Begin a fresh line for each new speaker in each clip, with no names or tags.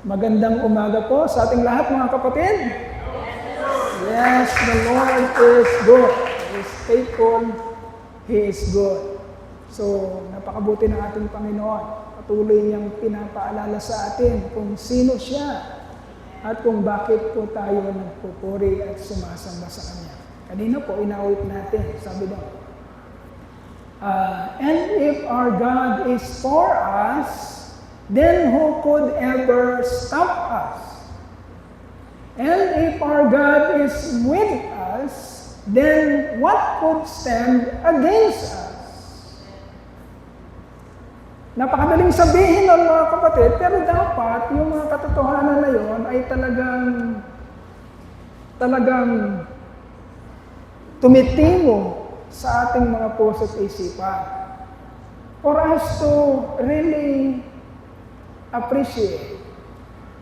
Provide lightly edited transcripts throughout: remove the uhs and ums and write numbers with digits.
Magandang umaga po sa ating lahat mga kapatid. Yes, the Lord is good. He is faithful. He is good. So, napakabuti ng ating Panginoon. Patuloy niyang pinapaalala sa atin kung sino siya at kung bakit po tayo nagpupuri at sumasamba sa Kanya. Kanina po, inawit natin. Sabi daw, and if our God is for us, then who could ever stop us? And if our God is with us, then what could stand against us? Napakadaling sabihin ng mga kapatid, pero dapat yung mga katotohanan na yon ay talagang tumitingo sa ating mga puso at isipan. For us to really appreciate,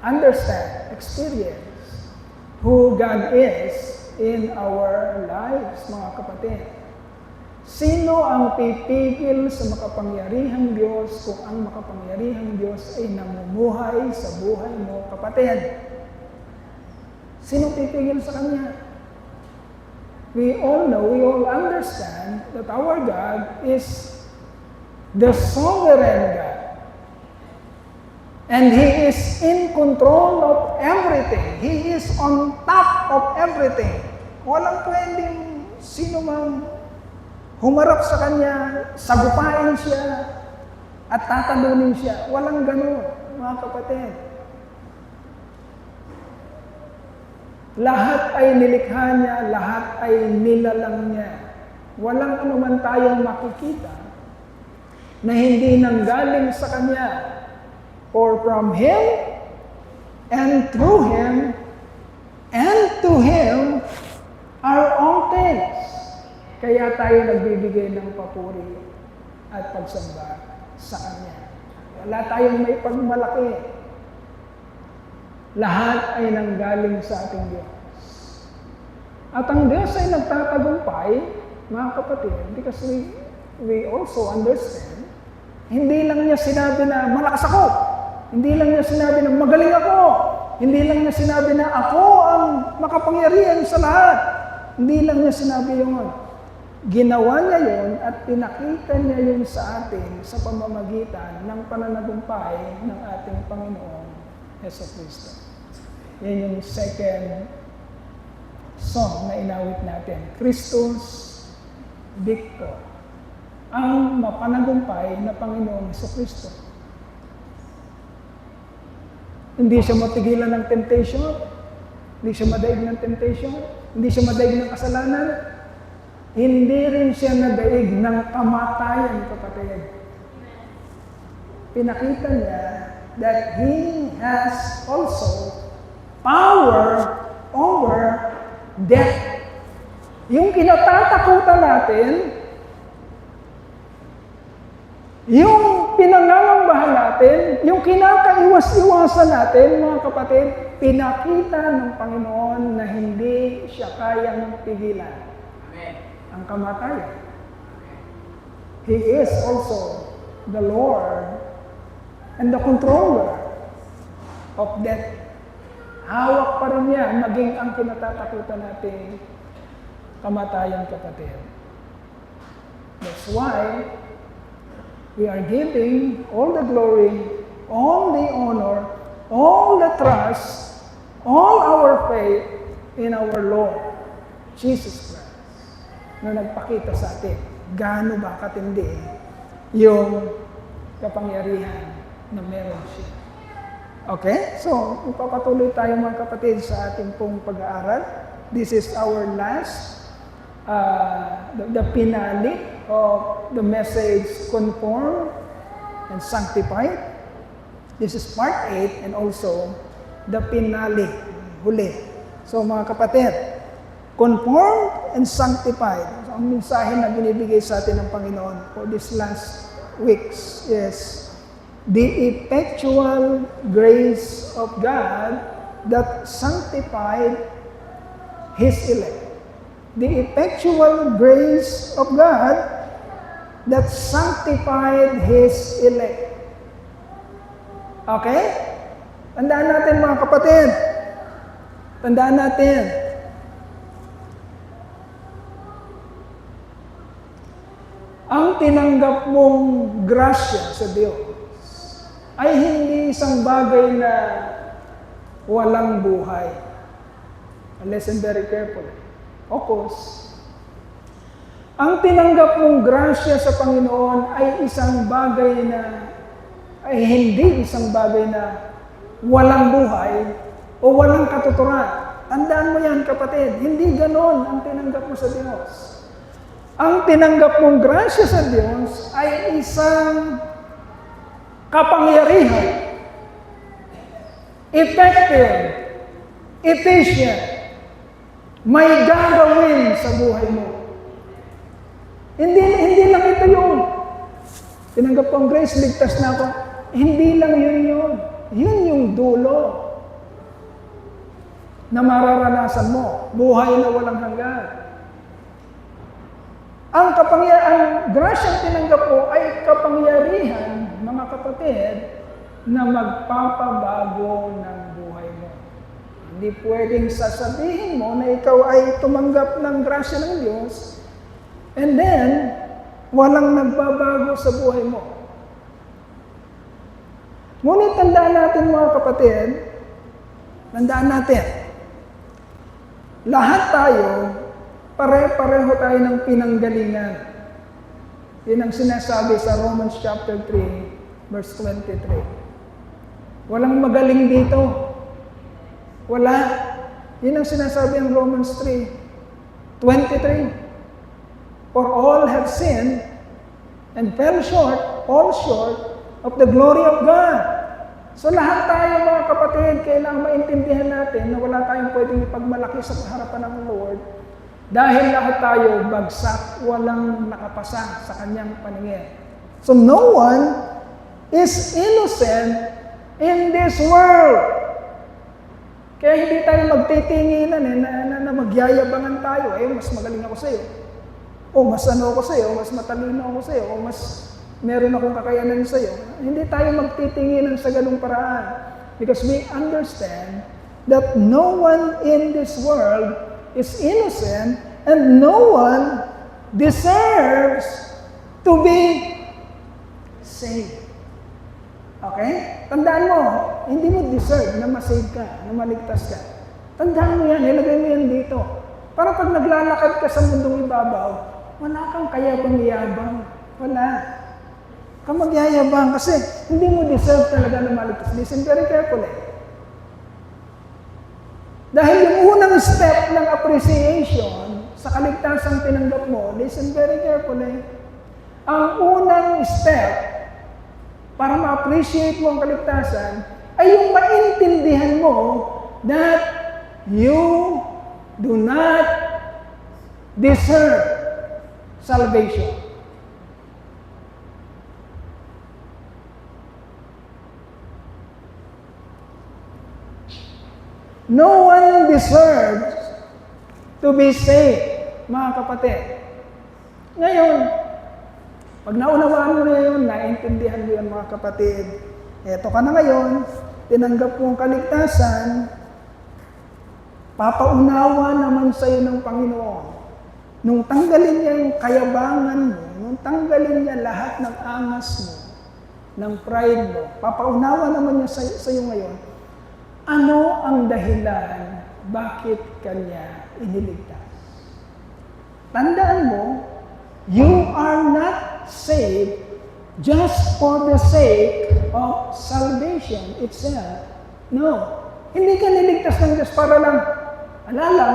understand, experience who God is in our lives, mga kapatid. Sino ang pipigil sa makapangyarihang Diyos kung ang makapangyarihang Diyos ay namumuhay sa buhay mo, kapatid? Sino pipigil sa Kanya? We all know, we all understand that our God is the sovereign God. And He is in control of everything. He is on top of everything. Walang pwedeng sino mang humarap sa Kanya, sagupain siya, at tatalunin siya. Walang ganun, mga kapatid. Lahat ay nilikha niya, lahat ay nilalang niya. Walang anuman tayong makikita na hindi nanggaling sa Kanya. For from Him, and through Him, and to Him, are all things. Kaya tayo nagbibigay ng papuri at pagsamba sa Kanya. Wala tayong may pagmalaki. Lahat ay nanggaling sa ating Diyos. At ang Diyos ay nagtatagumpay, mga kapatid, because we also understand, hindi lang niya sinabi na malakas ako. Hindi lang niya sinabi na magaling ako. Hindi lang niya sinabi na ako ang makapangyarihan sa lahat. Hindi lang niya sinabi yun. Ginawa niya yun at pinakita niya yun sa atin sa pamamagitan ng pananagumpay ng ating Panginoon Jesucristo. Yan yung second song na inawit natin. Christus Victor. Ang mapanagumpay na Panginoon Jesucristo. Hindi siya matigilan ng temptation. Hindi siya madaig ng temptation. Hindi siya madaig ng kasalanan. Hindi rin siya nadaig ng kamatayan, kapatid. Pinakita niya that He has also power over death. Yung kinatatakutan natin, yung pinangangambahan natin, yung kinakaiwas-iwasan natin, mga kapatid, pinakita ng Panginoon na hindi siya kayang pigilan. Amen. Ang kamatayan. He is also the Lord and the controller of death. Hawak pa rin niya, maging ang kinatatakutan natin, kamatayan, kapatid. That's why we are giving all the glory, all the honor, all the trust, all our faith in our Lord, Jesus Christ, na nagpakita sa atin gaano ba katindi yung kapangyarihan na meron siya. Okay? So, ipapatuloy tayo mga kapatid sa ating pong pag-aaral. This is our last, the finale of the message, Conform and Sanctified. This is part 8 and also the finale, huli. So mga kapatid, Conform and Sanctified. So, ang mensahe na binibigay sa atin ng Panginoon for this last weeks is the effectual grace of God that sanctified His elect. The effectual grace of God that sanctified His elect. Okay? Tandaan natin mga kapatid. Tandaan natin. Ang tinanggap mong grasya sa Diyos ay hindi isang bagay na walang buhay. Listen very carefully. Opos. Ang tinanggap mong grasya sa Panginoon ay isang bagay na, ay hindi isang bagay na walang buhay o walang katuturan. Tandaan mo yan, kapatid. Hindi ganon ang tinanggap mo sa Diyos. Ang tinanggap mong grasya sa Diyos ay isang kapangyarihan, effective, efficient, may gagawin sa buhay mo. Hindi lang ito yung tinanggap kong grace, ligtas na ako. Hindi lang yun. Yun yung dulo na mararanasan mo. Buhay na walang hanggan. Ang grasyang tinanggap mo ay kapangyarihan, mga kapatid, na magpapabago ng buhay mo. Hindi pwedeng sasabihin mo na ikaw ay tumanggap ng grasya ng Diyos and then walang nagbabago sa buhay mo. Ngunit tandaan natin mga kapatid, tandaan natin, lahat tayo, pare-pareho tayo ng pinanggalingan. Yan ang sinasabi sa Romans chapter 3, verse 23. Walang magaling dito. Wala. Yan ang sinasabi ng Romans 3:23. For all have sinned and fell all short of the glory of God. So lahat tayo mga kapatid, kailangan maintindihan natin na wala tayong pwedeng ipagmalaki sa harapan ng Lord dahil lahat tayo bagsak, walang nakapasa sa kanyang paningin. So no one is innocent in this world. Kaya hindi tayo magtitinginan na magyayabangan tayo. Mas magaling ako sa'yo. O mas ano ako sa'yo, mas matalino ako sa'yo, o mas meron akong kakayanan sa'yo. Hindi tayo magtitinginan sa ganung paraan. Because we understand that no one in this world is innocent and no one deserves to be saved. Okay? Tandaan mo, hindi mo deserve na masave ka, na maligtas ka. Tandaan mo yan, ilagay mo yan dito. Para pag naglalakad ka sa mundong ibabaw, wala kang kayabang-yabang. Wala. Kang magyayabang kasi hindi mo deserve talaga na maligtas. Listen very carefully. Dahil yung unang step ng appreciation sa kaligtasang tinanggap mo, listen very carefully, ang unang step para ma-appreciate mo ang kaligtasan ay yung maintindihan mo that you do not deserve salvation. No one deserves to be saved, mga kapatid. Ngayon, pag naunawaan mo na yun, naintindihan mo yun, mga kapatid, eto ka na ngayon, tinanggap mo ang kaligtasan, papaunawa naman sa iyo ng Panginoon. Nung tanggalin niya yung kayabangan mo, nung tanggalin niya lahat ng angas mo, ng pride mo, papaunawa naman niya sa iyo ngayon, ano ang dahilan bakit kanya iniligtas? Tandaan mo, you are not saved just for the sake of salvation itself. No. Hindi ka niligtas ng Diyos para lang,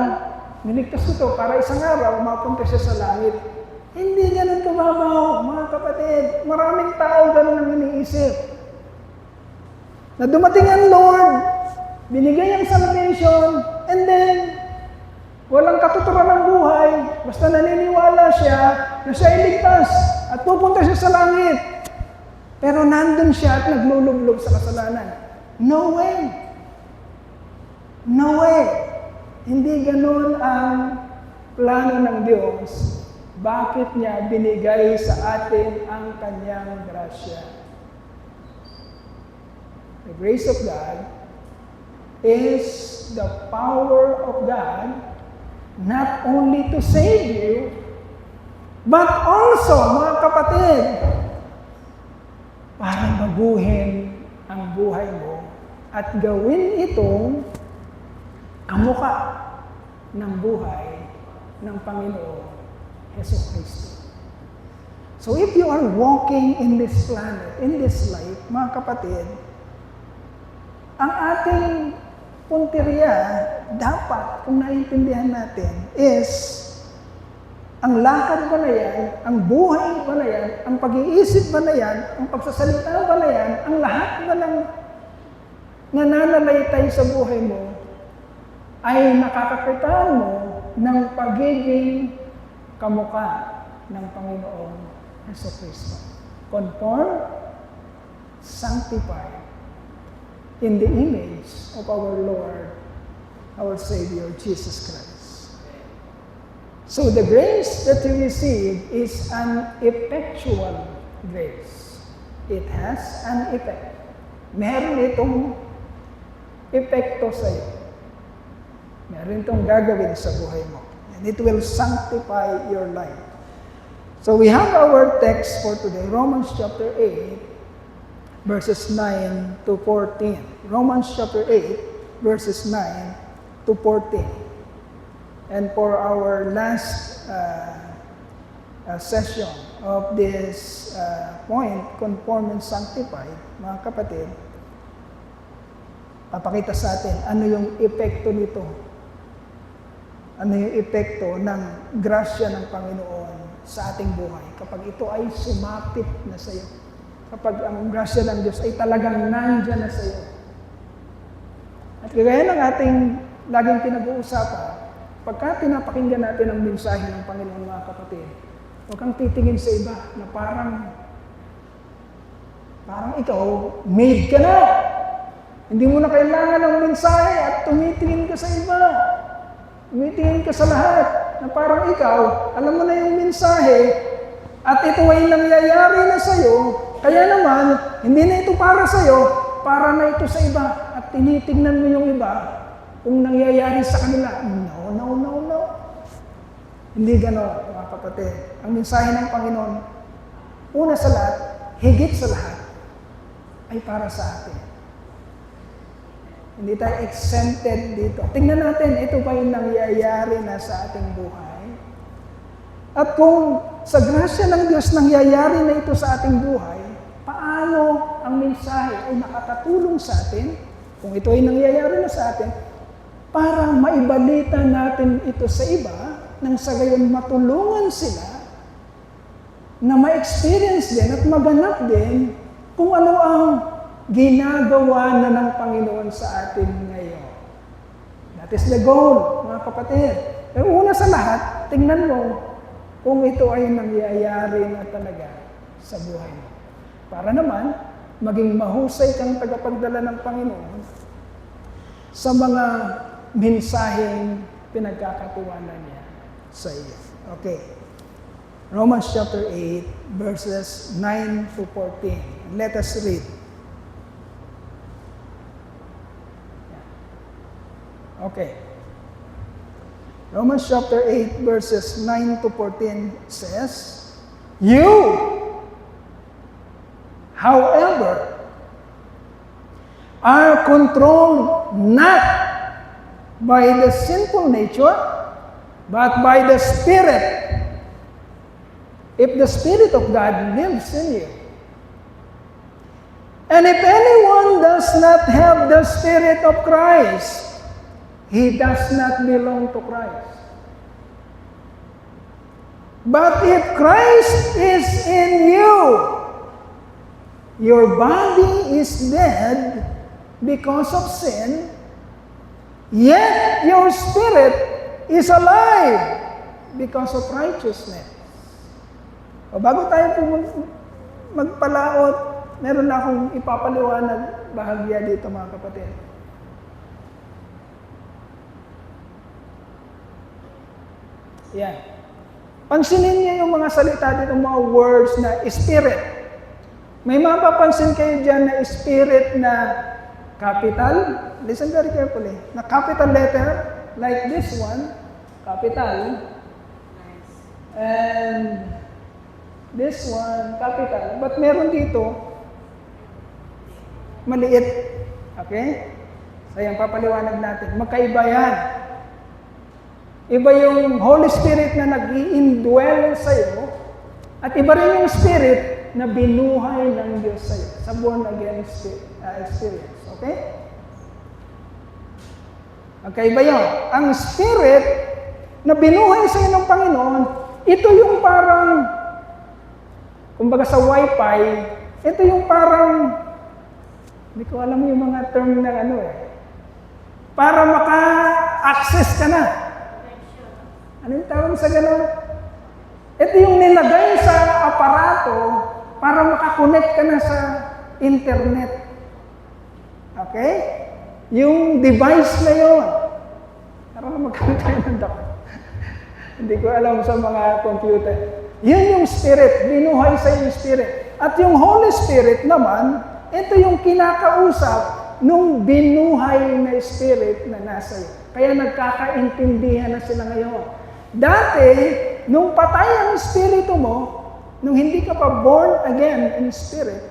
niligtas ko to para isang araw mapunta siya sa langit. Hindi ganun kababaw, mga kapatid. Maraming tao ganun ang iniisip. Na dumating ang Lord, binigay ang salvation, and then, walang katuturan ng buhay, basta naniniwala siya na siya ay ligtas at pupunta siya sa langit. Pero nandun siya at naglulublob sa kasalanan. No way. No way. Hindi ganun ang plano ng Diyos. Bakit niya binigay sa atin ang kanyang grasya? The grace of God is the power of God not only to save you, but also, mga kapatid, para baguhin ang buhay mo at gawin itong kamukha ng buhay ng Panginoon Jesucristo. So if you are walking in this planet, in this life, mga kapatid, ang ating punteriya dapat, kung naiintindihan natin, is ang lakad ba na yan, ang buhay ba na yan, ang pag-iisip ba na yan, ang pagsasalita ba na yan, ang lahat ba ng nananalaytay sa buhay mo ay nakakakitaan mo ng pagiging kamukha ng Panginoong Jesucristo. Conform, sanctify in the image of our Lord, our Savior, Jesus Christ. So the grace that you receive is an effectual grace. It has an effect. Meron itong epekto sa iyo. Meron itong gagawin sa buhay mo. And it will sanctify your life. So we have our text for today, Romans chapter 8, verses 9 to 14. Romans chapter 8, verses 9 to 14. And for our last session of this point, conform and sanctify, mga kapatid, papakita sa atin ano yung epekto nito. Ano yung epekto ng grasya ng Panginoon sa ating buhay kapag ito ay sumapit na sa iyo. Kapag ang grasya ng Diyos ay talagang nandyan na sa iyo. At kagaya ng ating laging pinag-uusapan, pagka pinapakinggan natin ang mensahe ng Panginoon, mga kapatid, huwag kang titingin sa iba na parang ikaw, made ka na. Hindi mo na kailangan ng mensahe at tumitingin ka sa iba. Tumitingin ka sa lahat na parang ikaw, alam mo na yung mensahe at ito ay nangyayari na sa iyo, kaya naman, hindi na ito para sa iyo, para na ito sa iba at tinitingnan mo yung iba kung nangyayari sa kanila. No. Hindi gano'n, mga kapatid. Ang mensahe ng Panginoon, una sa lahat, higit sa lahat, ay para sa atin. Hindi tayo exempted dito. Tingnan natin, ito ba yung nangyayari na sa ating buhay? At kung sa grasya ng Diyos nangyayari na ito sa ating buhay, paano ang mensahe ay nakakatulong sa atin, kung ito ay nangyayari na sa atin, para maibalita natin ito sa iba, nang sa gayon matulungan sila na ma-experience din at maganap din kung ano ang ginagawa na ng Panginoon sa atin ngayon. That is the goal, mga kapatid. Pero una sa lahat, tingnan mo kung ito ay nangyayari na talaga sa buhay mo. Para naman, maging mahusay kang tagapagdala ng Panginoon sa mga mensaheng pinagkakatiwanan niya sa iyo. Okay. Romans chapter 8, verses 9 to 14. Let us read. Okay. Romans chapter 8, verses 9 to 14 says, You, however, are controlled not by the sinful nature, but by the Spirit. If the Spirit of God lives in you. And if anyone does not have the Spirit of Christ, he does not belong to Christ. But if Christ is in you, your body is dead because of sin, yet your spirit is alive because of righteousness. O bago tayo magpalaot, meron na akong ipapaliwanag bahagya dito, mga kapatid. Yan. Pansinin niyo yung mga salita dito, mga words na spirit. May mapapansin kayo dyan na spirit na capital, listen very carefully, na capital letter, like this one, capital, and this one, capital. But meron dito, maliit. Okay? So yan, papaliwanag natin. Magkaiba yan. Iba yung Holy Spirit na nag-i-indwell sa'yo, at iba rin yung Spirit na binuhay ng Diyos sa'yo, sa born-again experience. Okay? Magkaiba yun. Ang Spirit na binuhay sa'yo ng Panginoon, ito yung parang, kumbaga sa Wi-Fi, ito yung parang, hindi ko alam yung mga term na para maka-access ka na. Ano yung tawag sa gano'n? Ito yung nilagay sa aparato para makakonect ka na sa internet. Okay? Yung device na yun. Para magkaroon tayo ng hindi ko alam sa mga computer. Yun yung Spirit. Binuhay sa yung Spirit. At yung Holy Spirit naman, ito yung kinakausap nung binuhay na Spirit na nasa iyo. Kaya nagkakaintindihan na sila ngayon. Dati, nung patay ang Espiritu mo, nung hindi ka pa born again in Spirit,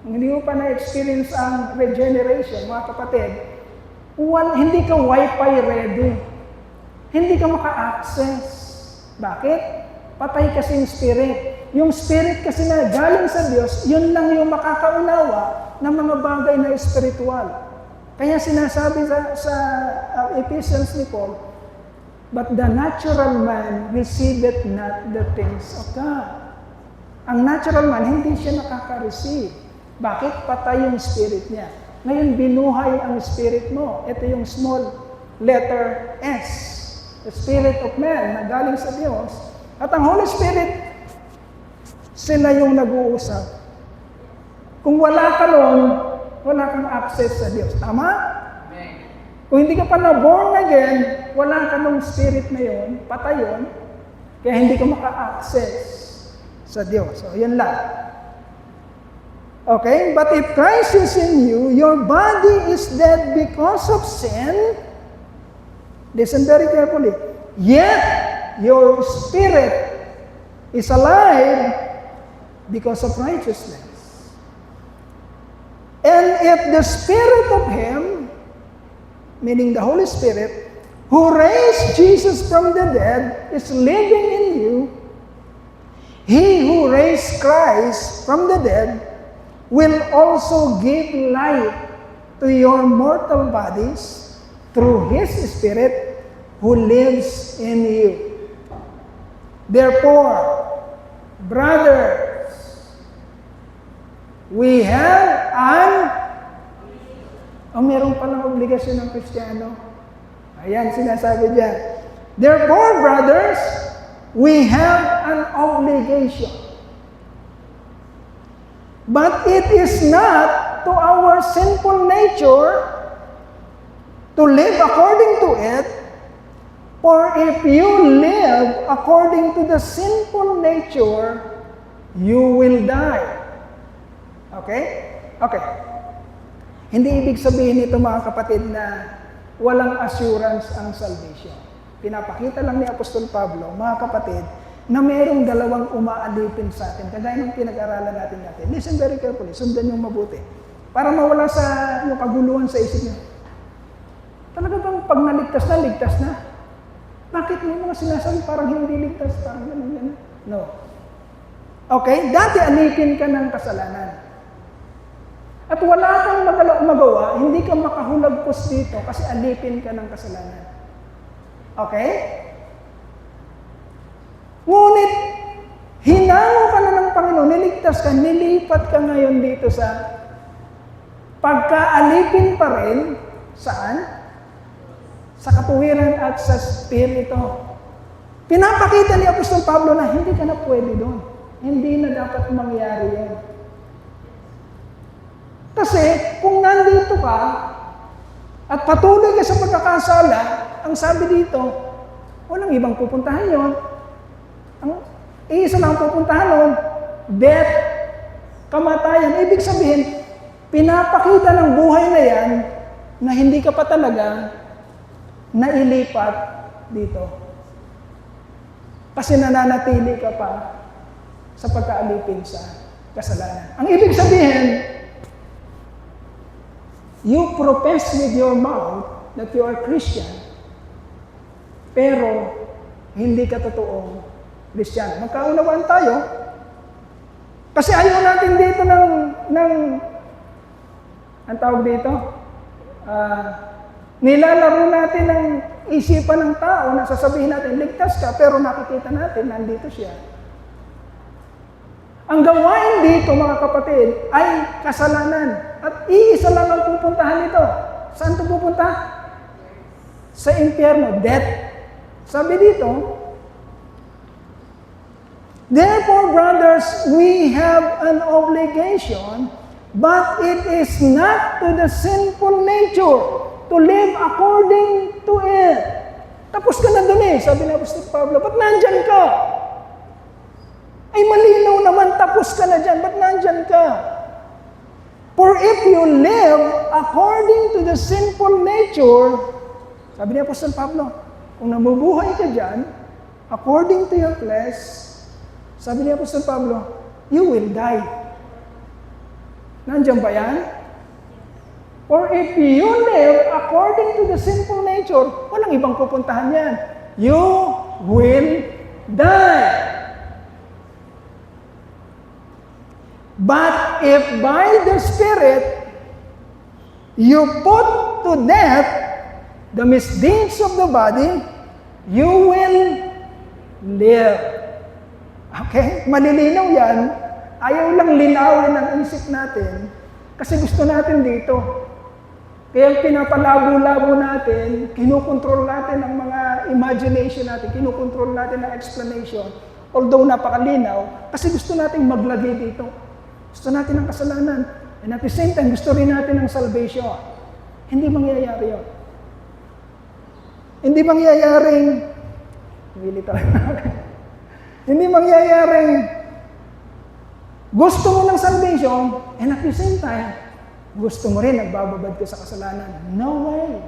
nung hindi mo pa na-experience ang regeneration, mga kapatid, hindi ka Wi-Fi ready. Hindi ka maka-access. Bakit? Patay kasi yung Spirit. Yung Spirit kasi na galing sa Diyos, yun lang yung makakaunawa ng mga bagay na espiritual. Kaya sinasabi sa Ephesians ni Paul, but the natural man receiveth not the things of God. Ang natural man, hindi siya nakaka-receive. Bakit? Patay yung Spirit niya. Ngayon, binuhay ang Spirit mo. Ito yung small letter S. The Spirit of man na galing sa Diyos. At ang Holy Spirit, sila yung nag-uusap. Kung wala ka nun, wala kang access sa Diyos. Tama? Amen. Kung hindi ka pa na-born again, wala ka nung Spirit na yun, patay yun, kaya hindi ka maka-access sa Diyos. So, yun lang. Okay? But if Christ is in you, your body is dead because of sin. Listen very carefully. Yet, your spirit is alive because of righteousness. And if the Spirit of Him, meaning the Holy Spirit, who raised Jesus from the dead, is living in you, He who raised Christ from the dead will also give life to your mortal bodies through His Spirit who lives in you. Therefore, brothers, we have meron palang obligasyon ng Kristiyano. Ayan, sinasabi diyan. Therefore, brothers, we have an obligation. But it is not to our sinful nature to live according to it, for if you live according to the sinful nature, you will die. Okay? Okay. Hindi ibig sabihin nito mga kapatid na walang assurance ang salvation. Pinapakita lang ni Apostol Pablo, mga kapatid, na mayroong dalawang umaalipin sa atin. Kagaya ng pinag-aralan natin. Listen very carefully, sundan yung mabuti. Para mawala sa yung kaguluhan sa isip niyo. Talaga bang pag naligtas na, ligtas na? Bakit may mga sinasabi parang hindi ligtas, parang gano'n? No. Okay? Dati alipin ka ng kasalanan. At wala kang magawa, hindi ka makahulagpos dito kasi alipin ka ng kasalanan. Okay? Ngunit, hinango ka na ng Panginoon, niligtas ka, nilipat ka ngayon dito sa pagkaalipin pa rin, saan? Sa katuwiran at sa Espiritu. Pinapakita ni Apostol Pablo na hindi ka na pwede doon. Hindi na dapat mangyari yan. Kasi kung nandito ka at patuloy ka sa pagkakasala, ang sabi dito, walang ibang pupuntahan yon. Ang isa lang pupuntahan nun, death, kamatayan. Ibig sabihin, pinapakita ng buhay na yan na hindi ka pa talaga nailipat dito. Kasi nananatili ka pa sa pagkaalipin sa kasalanan. Ang ibig sabihin, you profess with your mouth that you are Christian, pero hindi ka totoong Kristiyano. Magkaunawaan tayo, kasi ayaw natin dito ang tawag dito, nilalaro natin ang isipan ng tao na sasabihin natin, ligtas ka, pero nakikita natin, nandito siya. Ang gawain dito, mga kapatid, ay kasalanan. At iisa lang ang pupuntahan nito. Saan ito pupunta? Sa impyerno, death. Sabi dito, therefore, brothers, we have an obligation, but it is not to the sinful nature to live according to it. Tapos ka na dun sabi ni Apostol Pablo, ba't nandyan ka? Ay malinaw naman, tapos ka na dyan, ba't nandyan ka? For if you live according to the sinful nature, sabi ni Apostol Pablo, kung namubuhay ka dyan, according to your flesh, sabi ni Apostol Pablo, you will die. Nandyan ba yan? Or if you live according to the sinful nature, walang ibang pupuntahan yan. You will die. But if by the Spirit you put to death the misdeeds of the body, you will live. Okay? Malilinaw yan. Ayaw lang linawin ang isip natin kasi gusto natin dito. Kaya pinapalabo-labo natin, kinukontrol natin ang mga imagination natin, kinukontrol natin ang explanation, although napakalinaw, kasi gusto natin maglagay dito. Gusto natin ang kasalanan. And at the same time, gusto rin natin ang salvation. Hindi mangyayari yun. Hindi mangyayaring, hindi mangyayaring gusto mo ng salvation, and at the same time, gusto mo rin nagbababad ka sa kasalanan. No way.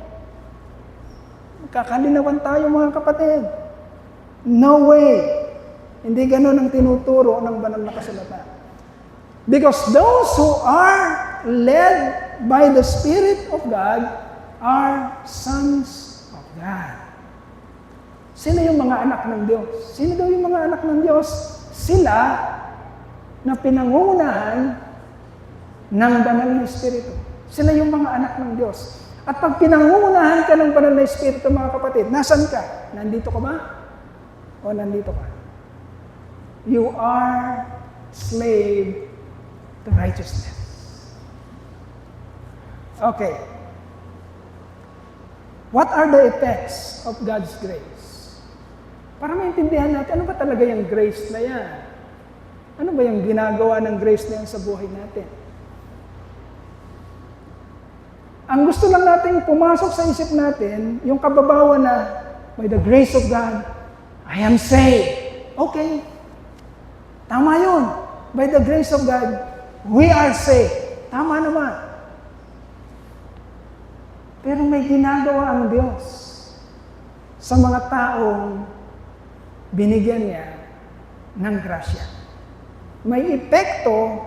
Magkakalinawan tayo mga kapatid. No way. Hindi ganun ang tinuturo ng banal na kasulatan. Because those who are led by the Spirit of God are sons of God. Sino yung mga anak ng Diyos? Sino daw yung mga anak ng Diyos? Sila na pinangungunahan ng banal na Espiritu. Sila yung mga anak ng Diyos. At pag pinangungunahan ka ng banal na Espiritu, mga kapatid, nasan ka? Nandito ka ba? O nandito ka? You are slave to righteousness. Okay. What are the effects of God's grace? Para maintindihan natin, ano ba talaga yung grace na yan? Ano ba yung ginagawa ng grace na yan sa buhay natin? Ang gusto lang natin pumasok sa isip natin, yung kababawan na, by the grace of God, I am saved. Okay. Tama yun. By the grace of God, we are saved. Tama naman. Pero may ginagawa ang Diyos sa mga taong binigyan niya ng grasya. May epekto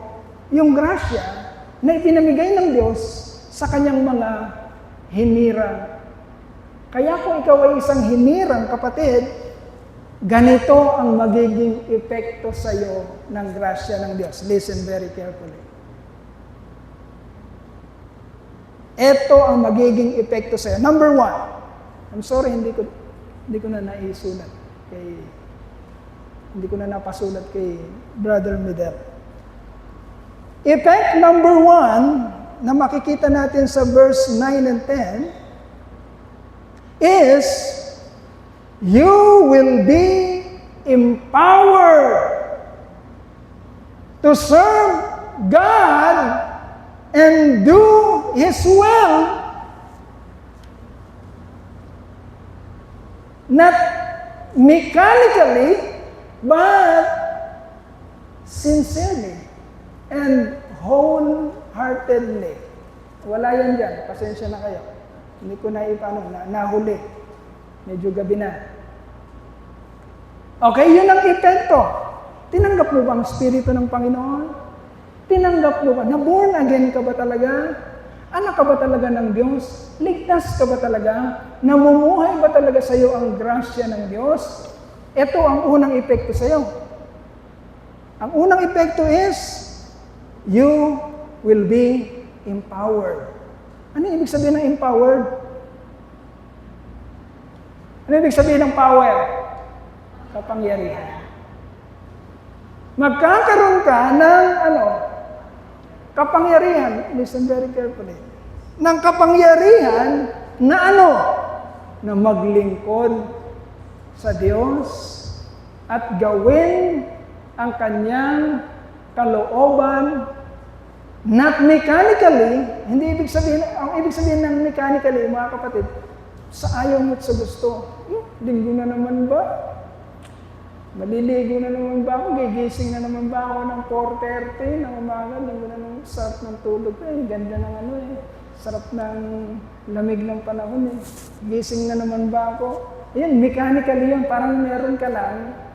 yung grasya na ipinamigay ng Diyos sa kanyang mga hinirang. Kaya kung ikaw ay isang hinirang kapatid, ganito ang magiging epekto sa iyo ng grasya ng Diyos. Listen very carefully. Ito ang magiging epekto sa iyo. Number one, I'm sorry, hindi ko na naisulat hindi ko na napasulat kay Brother Medel. Effect number one na makikita natin sa verse 9 and 10 is you will be empowered to serve God and do His will, not mechanically, but sincerely and wholeheartedly. wholeheartedly. Wala yan dyan. Pasensya na kayo. Hindi ko na nahuli. Medyo gabi na. Okay, yun ang epekto. Tinanggap mo ba ang Espiritu ng Panginoon? Tinanggap mo ba? Na-born again ka ba talaga? Anak ka ba talaga ng Diyos? Ligtas ka ba talaga? Namumuhay ba talaga sa iyo ang grasya ng Diyos? Ito ang unang epekto sa iyo. Ang unang epekto is, you will be empowered. Ano ibig sabihin ng empowered? Ano ibig sabihin ng power? Kapangyarihan. Magkakaroon ka ng kapangyarihan. Listen very carefully. Ng kapangyarihan na na maglingkod sa Diyos at gawin ang kanyang kalooban. Not mechanically, hindi ibig sabihin, ang ibig sabihin ng mechanically, mga kapatid, sa ayaw mo at sa gusto. Linggo na naman ba? Maliligo na naman ba ako? Gigising na naman ba ako ng 4:30 ng umaga? Linggo na naman, sarap ng tulog. Ganda ng sarap ng lamig ng panahon. Gising na naman ba ako? Ayan, mechanically yun, parang meron ka lang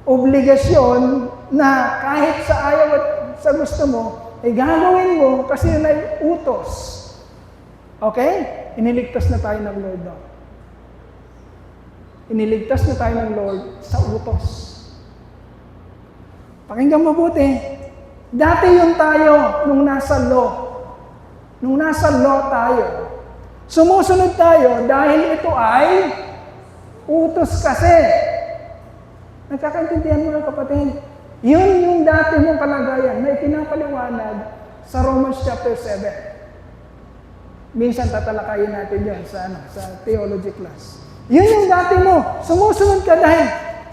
obligasyon na kahit sa ayaw at sa gusto mo, gagawin mo kasi yun ay utos. Okay? Iniligtas na tayo ng Lord. No? Iniligtas na tayo ng Lord sa utos. Pakinggan mabuti. Dati yung tayo nung nasa law. Nung nasa law tayo. Sumusunod tayo dahil ito ay utos kasi. Nagkakaintindihan mga kapatid. Yun yung dati mong kalagayan na ipinapaliwanag sa Romans chapter 7. Minsan tatalakayin natin yun sa theology class. Yun yung dati mo. Sumusunod ka dahil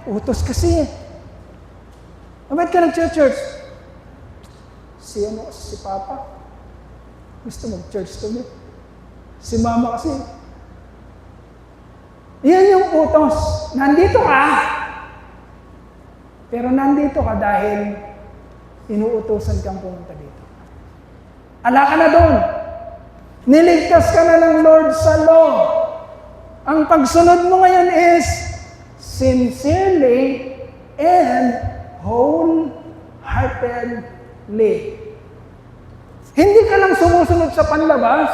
utos kasi. Ba't ka nag-church? Si Papa. Gusto mag-church to me. Si Mama kasi. Yan yung utos. Nandito ka. Pero nandito ka dahil inuutosan kang pumunta dito. Ala ka na doon. Niligtas ka na ng Lord sa law. Ang pagsunod mo ngayon is sincerely and wholeheartedly. Hindi ka lang sumusunod sa panlabas.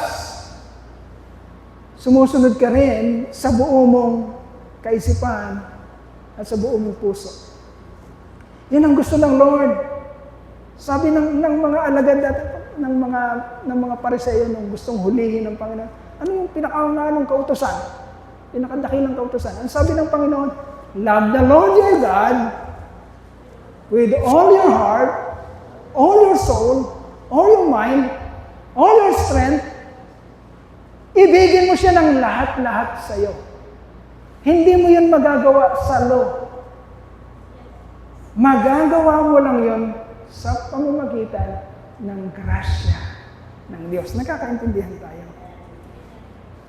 Sumusunod ka rin sa buo mong kaisipan at sa buo mong puso. Yan ang gusto ng Lord. Sabi ng mga alagad ng mga Pariseo nung gustong hulihin ng Panginoon, ano yung pinakaunang kautusan? Pinakadakilang kautusan. Ang sabi ng Panginoon, love the Lord your God with all your heart, all your soul, all your mind, all your strength. Ibigin mo siya ng lahat-lahat sa iyo. Hindi mo yun magagawa sa law. Magagawa mo lang yun sa pamamagitan ng grasya ng Diyos. Nakakaintindihan tayo.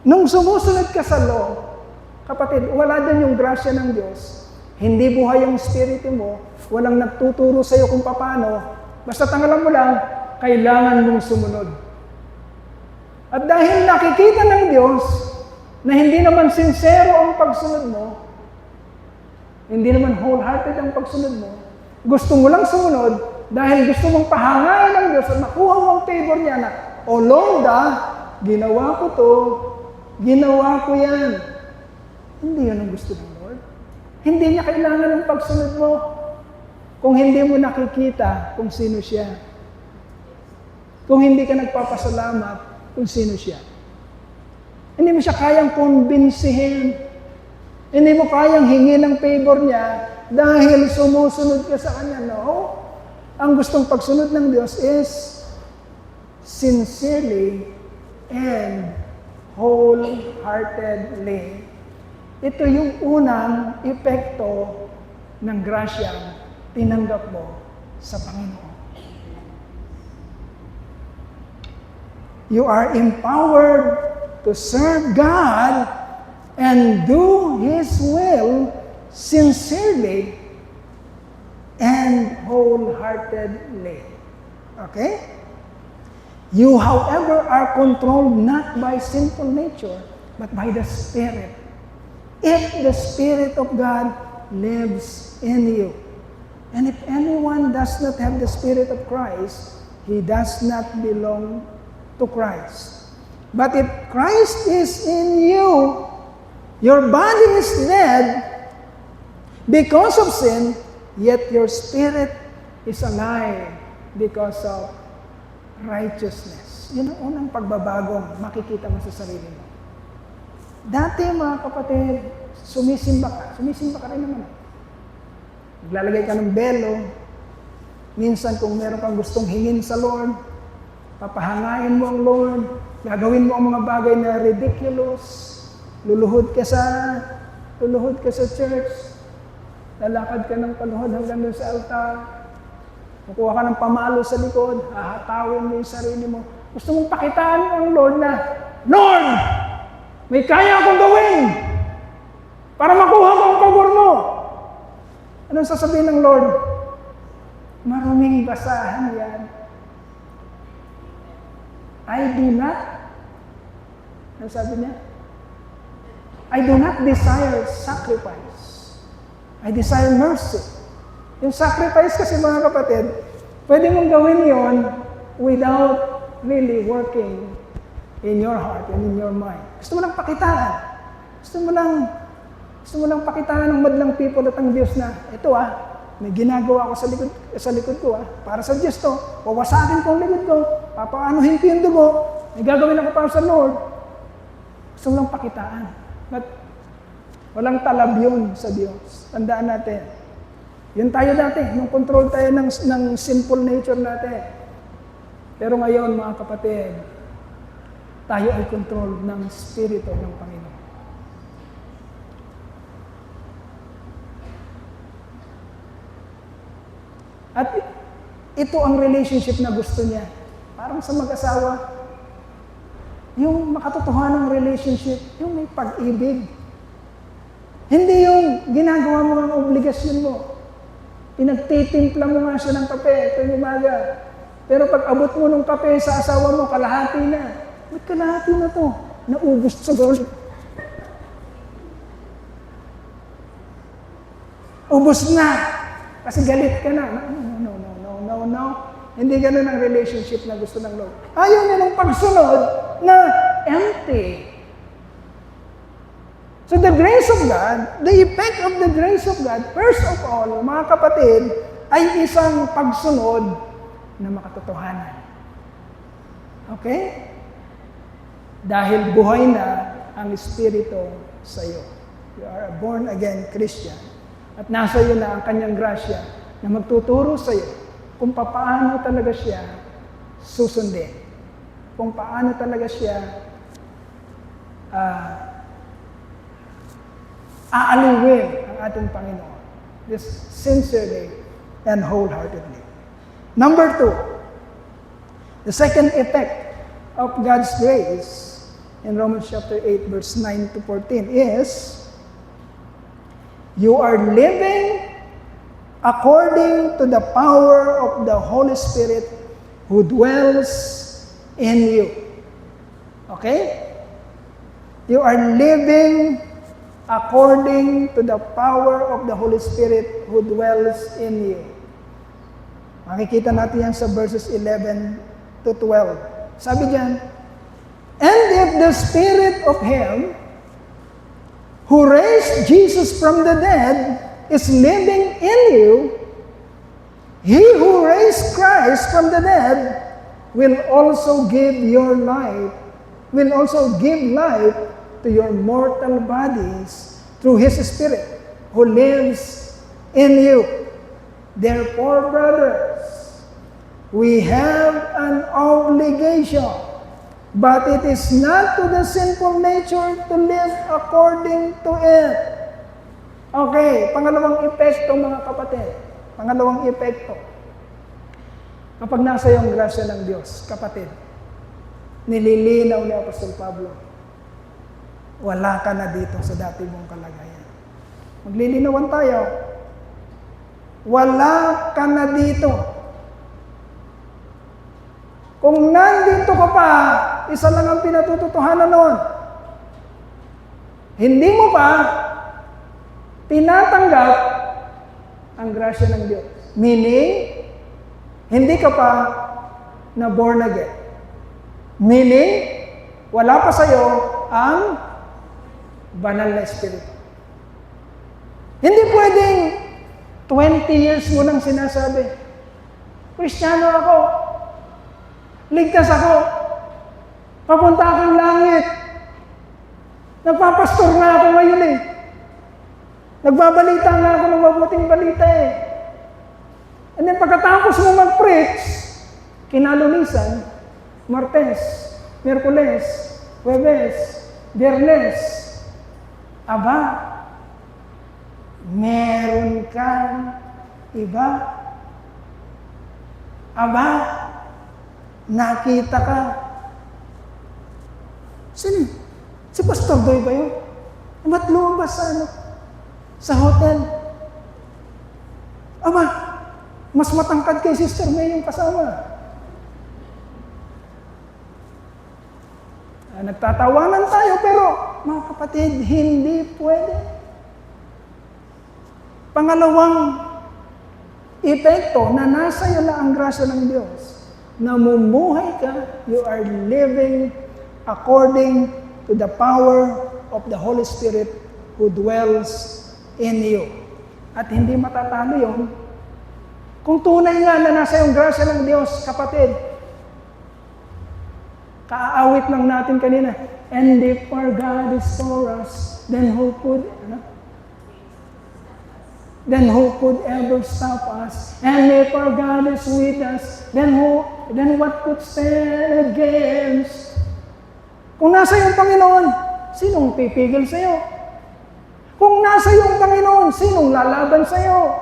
Nung sumusunod ka sa law, kapatid, wala din yung grasya ng Diyos. Hindi buhay yung spirito mo. Walang nagtuturo sa iyo kung paano. Basta tangalan mo lang, kailangan mong sumunod. At dahil nakikita ng Diyos na hindi naman sincero ang pagsunod mo, hindi naman wholehearted ang pagsunod mo, gusto mo lang sumunod dahil gusto mong pahangain ng Diyos at makuha mo ang favor niya na, O Lord, ginawa ko to, ginawa ko yan. Hindi yun ang gusto ng Lord. Hindi niya kailangan ng pagsunod mo kung hindi mo nakikita kung sino siya. Kung hindi ka nagpapasalamat kung sino siya. Hindi mo siya kayang kumbinsihin. Hindi mo kayang hingin ng favor niya dahil sumusunod ka sa Kanya. No. Ang gustong pagsunod ng Diyos is sincerely and wholeheartedly. Ito yung unang epekto ng grasyang tinanggap mo sa Panginoon. You are empowered to serve God and do His will sincerely and wholeheartedly. Okay? You, however, are controlled not by sinful nature, but by the Spirit. If the Spirit of God lives in you. And if anyone does not have the Spirit of Christ, he does not belong to Christ. But if Christ is in you, your body is dead because of sin, yet your spirit is alive because of righteousness. Yun ang unang pagbabagong makikita mo sa sarili mo. Dati mga kapatid, sumisimba ka rin naman. Naglalagay ka ng belo, minsan kung meron kang gustong hingin sa Lord, papahangain mo ang Lord, gagawin mo ang mga bagay na ridiculous, luluhod ka sa church, lalakad ka ng paluhod hanggang doon sa altar, kukuha ka ng pamalo sa likod, hahatawin mo yung sarili mo. Gusto mong pakitaan mo ang Lord na, Lord, may kaya akong gawin para makuha ko ang pabor mo. Anong sasabihin ng Lord? Maruming basahan yan. I do not, ano sabi niya? I do not desire sacrifice. I desire mercy. Yung sacrifice kasi mga kapatid, pwede mong gawin yon without really working in your heart and in your mind. Gusto mo lang pakitaan. Gusto mo lang pakitaan ng madlang people at ang Diyos na, ito may ginagawa ko sa likod ko para sa Diyos to. Wawasakin ko ang likod ko. Papaanuhin ko yung dugo. May gagawin ako para sa Lord. Gusto mo lang pakitaan. But walang talab yun sa Diyos. Tandaan natin. Yun tayo dati. Nung control tayo ng sinful nature natin. Pero ngayon mga kapatid, tayo ay control ng Espiritu ng Panginoon. At ito ang relationship na gusto niya. Parang sa mag-asawa, yung makatotohanang relationship, yung may pag-ibig. Hindi yung ginagawa mo ang obligasyon mo. Pinagtitimpla mo nga siya ng kape tuwing umaga. Pero pag abot mo ng kape sa asawa mo, kalahati na. Ba't kalahati na to? Naubos sa gold. Ubos na. Kasi galit ka na. No. Hindi ganun ang relationship na gusto ng Lord. Ayaw niya ng pagsunod na empty. So the grace of God, the effect of the grace of God, first of all, mga kapatid, ay isang pagsunod na makatotohanan. Okay? Dahil buhay na ang Espiritu sa iyo. You are a born-again Christian. At nasa iyo na ang kanyang grasya na magtuturo sa iyo kung paano talaga siya susundin. Kung paano talaga siya aaliwin ang ating Panginoon. This sincerely and wholeheartedly. Number 2, the second effect of God's grace in Romans chapter 8, verse 9 to 14 is, you are living according to the power of the Holy Spirit who dwells in you. Okay? You are living according to the power of the Holy Spirit who dwells in you. Makikita natin yan sa verses 11 to 12. Sabi diyan, and if the Spirit of Him who raised Jesus from the dead is living in you, He who raised Christ from the dead will also give life to your mortal bodies through His Spirit who lives in you. Therefore, brothers, we have an obligation, but it is not to the sinful nature to live according to it. Okay, pangalawang epekto mga kapatid. Pangalawang epekto. Kapag nasa iyong grasya ng Diyos, kapatid, nililinaw ni Apostol Pablo, wala ka na dito sa dati mong kalagayan. Maglilinawan tayo. Wala ka na dito. Kung nandito ka pa, isa lang ang pinatututuhanan nun. Hindi mo pa tinatanggap ang grasya ng Diyos. Meaning, hindi ka pa na born again. Meaning, wala pa sa'yo ang banal na Espiritu. Hindi pwedeng 20 years mo nang sinasabi, Kristiyano ako, ligtas ako, papunta akong langit, nagpapastor na ako ngayon eh. Nagbabalita na ako ng mabuting balita eh. And then pagkatapos mo mag-preach, kinalunisan, Martes, Miyerkules, Huwebes, Biyernes, aba, meron kang iba. Aba, nakita ka. Sino? Si Pastor Doy ba yun? Ba't lumabas sa hotel? Aba, mas matangkad kay Sister May yung kasama. Nagtatawanan tayo pero, mga kapatid, hindi pwede. Pangalawang epekto na nasa iyo na ang grasya ng Diyos. Namumuhay ka, you are living according to the power of the Holy Spirit who dwells in you. At hindi matatalo yun. Kung tunay nga na nasa iyong grasya ng Diyos, kapatid, kaaawit lang natin kanina, and if our God is for us, then who could ever stop us? And if our God is with us, then what could stand against? Kung nasa iyong Panginoon, sinong pipigil sa iyo? Kung nasa iyong Panginoon, sinong lalaban sa iyo?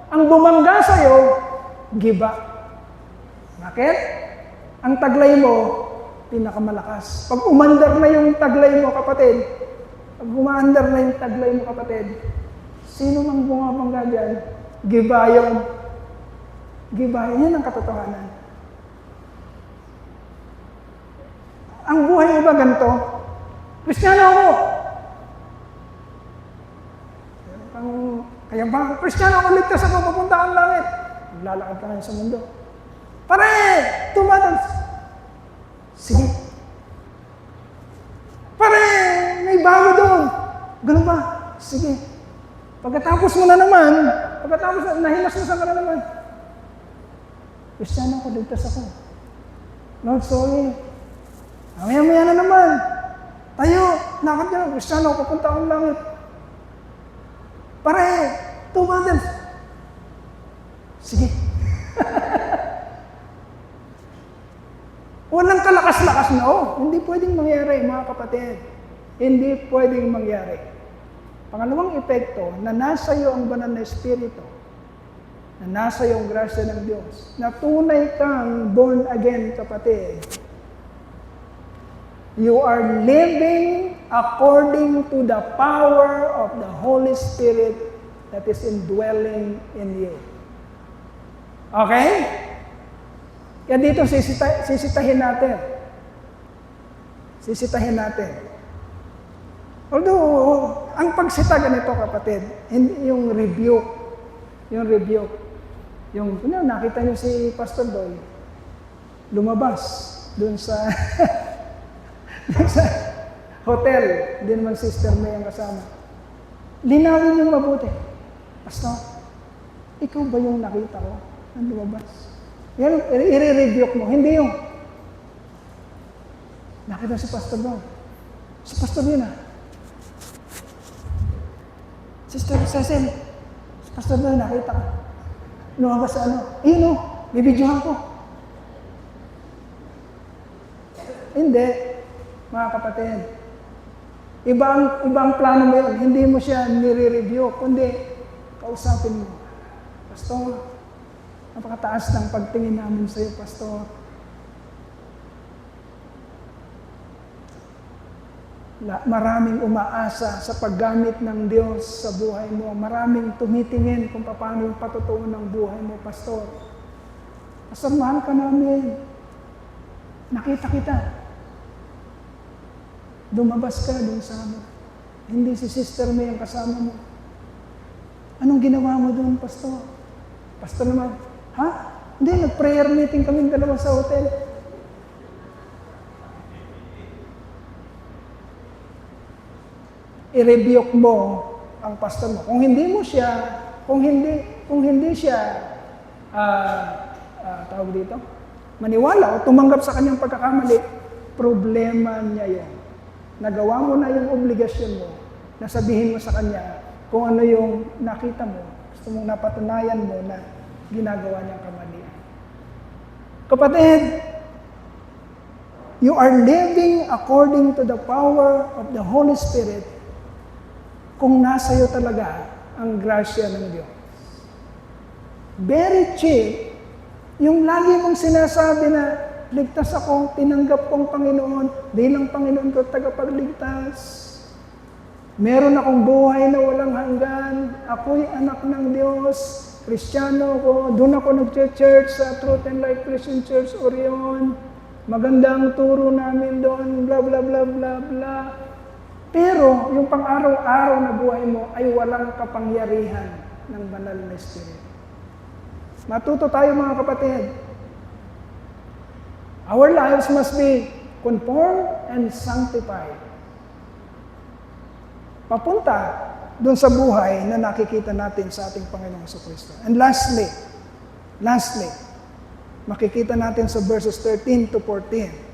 Ang bumangga sa iyo, giba. Bakit? Ang taglay mo, pinakamalakas. Pag umandar na yung taglay mo, kapatid, sino mang bumabangga dyan? Giba yun. Yan ang katotohanan. Ang buhay mo ba ganito? Kristiyano ako. Kaya ba, Kristiyano ako, ligtas ako, papunta ang langit. Maglalakad ka ngayon sa mundo. Pare, tumatang. Sige. Pare, may bago doon. Ganun ba? Sige. Pagkatapos mo na naman, nahimasmasan ka na naman. Kristiyano ako, ligtas ako. Lord, sorry. Maya-maya na naman. Tayo, lakad ka na. Kristiyano ako, papunta akong langit. Pare, 2 months. Sige. Walang kalakas-lakas na, hindi pwedeng mangyari, mga kapatid. Hindi pwedeng mangyari. Pangalawang epekto, na nasa iyo ang banal na Espiritu, na nasa iyo ang grasya ng Diyos, na tunay kang born again, kapatid. You are living according to the power of the Holy Spirit that is indwelling in you. Okay? Kaya dito sisitahin natin. Although, ang pagsita ganito, kapatid, yung rebuke. Nakita niyo si Pastor Doy, lumabas dun sa sa hotel, hindi naman Sister May ang kasama. Linawin yung mabuti. Pastor, ikaw ba yung nakita ko na lumabas? Yan, i-rebuke mo. Hindi yung nakita si Pastor Doy. Si Pastor yun Sister Cecil, si Pastor Doy nakita ko. Lumabas sa bibidyohan ko. Hindi, mga kapatid. Ibang plano mo yun. Hindi mo siya nire-review, kundi kausapin mo. Pastor, napakataas ng pagtingin namin sa iyo, Pastor. Maraming umaasa sa paggamit ng Diyos sa buhay mo. Maraming tumitingin kung paano yung patutuon ng buhay mo, Pastor. Pastor, mahal ka namin. nakita kita. Lumabas ka doon sa amin. Hindi si Sister May ang kasama mo. Anong ginawa mo doon, Pastor? Pastor naman, ha? Hindi, nag-prayer meeting kami dalawa sa hotel. I-rebuke mo ang pastor mo. Kung hindi siya, tawag dito, maniwala o tumanggap sa kanyang pagkakamali, problema niya yun. Nagawa mo na yung obligasyon mo, na sabihin mo sa kanya kung ano yung nakita mo, gusto mong napatunayan mo na ginagawa niyang kamalian. Kapatid, you are living according to the power of the Holy Spirit kung nasa iyo talaga ang grasya ng Diyos. Very cheap, yung lagi mong sinasabi na ligtas ako, tinanggap kong Panginoon, bilang Panginoon ko tagapagligtas. Meron akong buhay na walang hanggan, ako'y anak ng Diyos, Kristiyano ko, doon ako nag-church sa Truth and Life Christian Church Orion, maganda ang turo namin doon, bla bla bla bla bla. Pero yung pang-araw-araw na buhay mo ay walang kapangyarihan ng banal na Espiritu. Matuto tayo mga kapatid. Our lives must be conformed and sanctified. Papunta doon sa buhay na nakikita natin sa ating Panginoong Jesucristo. And lastly, makikita natin sa verses 13 to 14.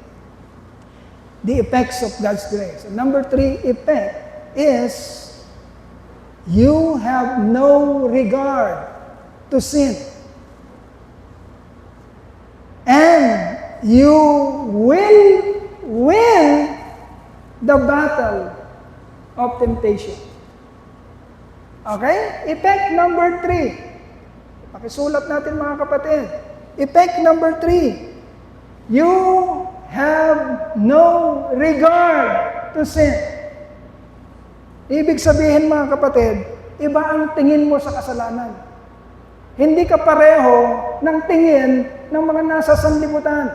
The effects of God's grace. And number 3 effect is you have no regard to sin. And you will win the battle of temptation. Okay? Effect number 3. Pakisulat natin mga kapatid. Effect number 3. You have no regard to sin. Ibig sabihin mga kapatid, iba ang tingin mo sa kasalanan. Hindi ka pareho ng tingin ng mga nasa sanlibutan.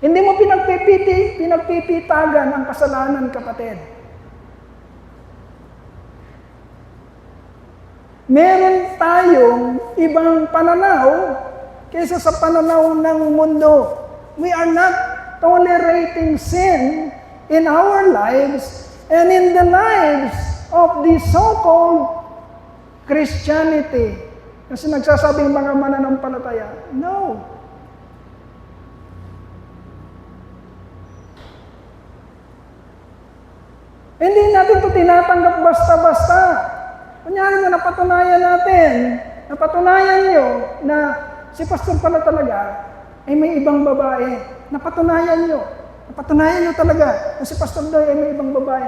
Hindi mo pinagpipitagan ang kasalanan, kapatid. Meron tayong ibang pananaw kaysa sa pananaw ng mundo. We are not tolerating sin in our lives and in the lives of the so-called Christianity. Kasi nagsasabing mga mananampalataya, no. Hindi natin ito tinatanggap basta-basta. Kunyari mo, napatunayan nyo na si pastor pala talaga ay may ibang babae. Napatunayan nyo talaga na si Pastor Doy ay may ibang babae.